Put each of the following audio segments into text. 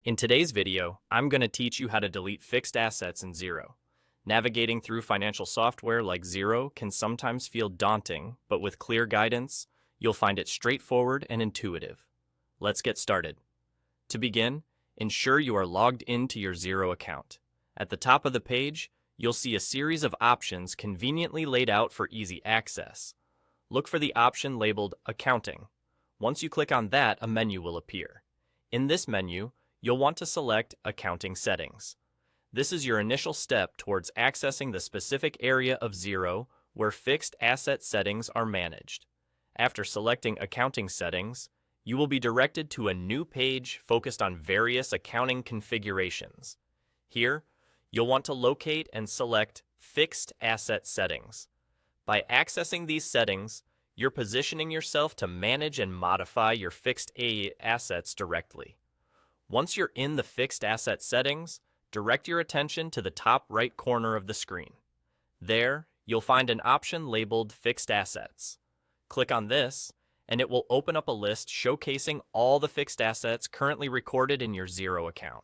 In today's video, I'm going to teach you how to delete fixed assets in Xero. Navigating through financial software like Xero can sometimes feel daunting, but with clear guidance, you'll find it straightforward and intuitive. Let's get started. To begin, ensure you are logged into your Xero account. At the top of the page, you'll see a series of options conveniently laid out for easy access. Look for the option labeled Accounting. Once you click on that, a menu will appear. In this menu, you'll want to select Accounting Settings. This is your initial step towards accessing the specific area of Xero where fixed asset settings are managed. After selecting Accounting Settings, you will be directed to a new page focused on various accounting configurations. Here, you'll want to locate and select Fixed Asset Settings. By accessing these settings, you're positioning yourself to manage and modify your fixed assets directly. Once you're in the fixed asset settings, direct your attention to the top right corner of the screen. There, you'll find an option labeled Fixed Assets. Click on this, and it will open up a list showcasing all the fixed assets currently recorded in your Xero account.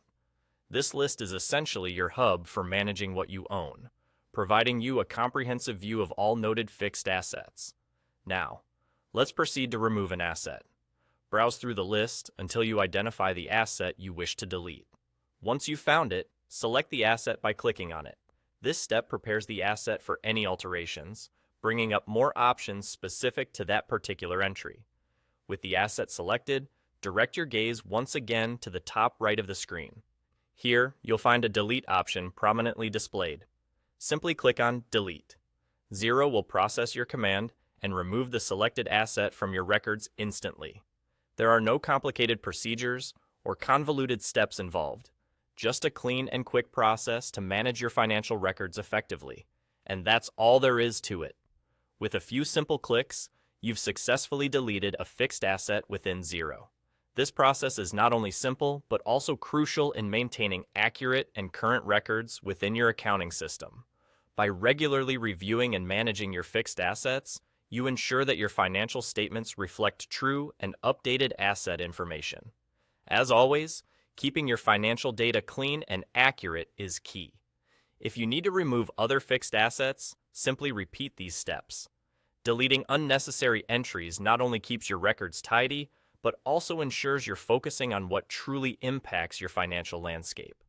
This list is essentially your hub for managing what you own, providing you a comprehensive view of all noted fixed assets. Now, let's proceed to remove an asset. Browse through the list until you identify the asset you wish to delete. Once you've found it, select the asset by clicking on it. This step prepares the asset for any alterations, bringing up more options specific to that particular entry. With the asset selected, direct your gaze once again to the top right of the screen. Here, you'll find a delete option prominently displayed. Simply click on Delete. Xero will process your command and remove the selected asset from your records instantly. There are no complicated procedures or convoluted steps involved, just a clean and quick process to manage your financial records effectively. And that's all there is to it. With a few simple clicks, you've successfully deleted a fixed asset within Xero. This process is not only simple, but also crucial in maintaining accurate and current records within your accounting system. By regularly reviewing and managing your fixed assets, you ensure that your financial statements reflect true and updated asset information. As always, keeping your financial data clean and accurate is key. If you need to remove other fixed assets, simply repeat these steps. Deleting unnecessary entries not only keeps your records tidy, but also ensures you're focusing on what truly impacts your financial landscape.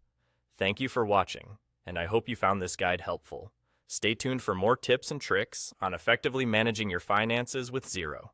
Thank you for watching, and I hope you found this guide helpful. Stay tuned for more tips and tricks on effectively managing your finances with Xero.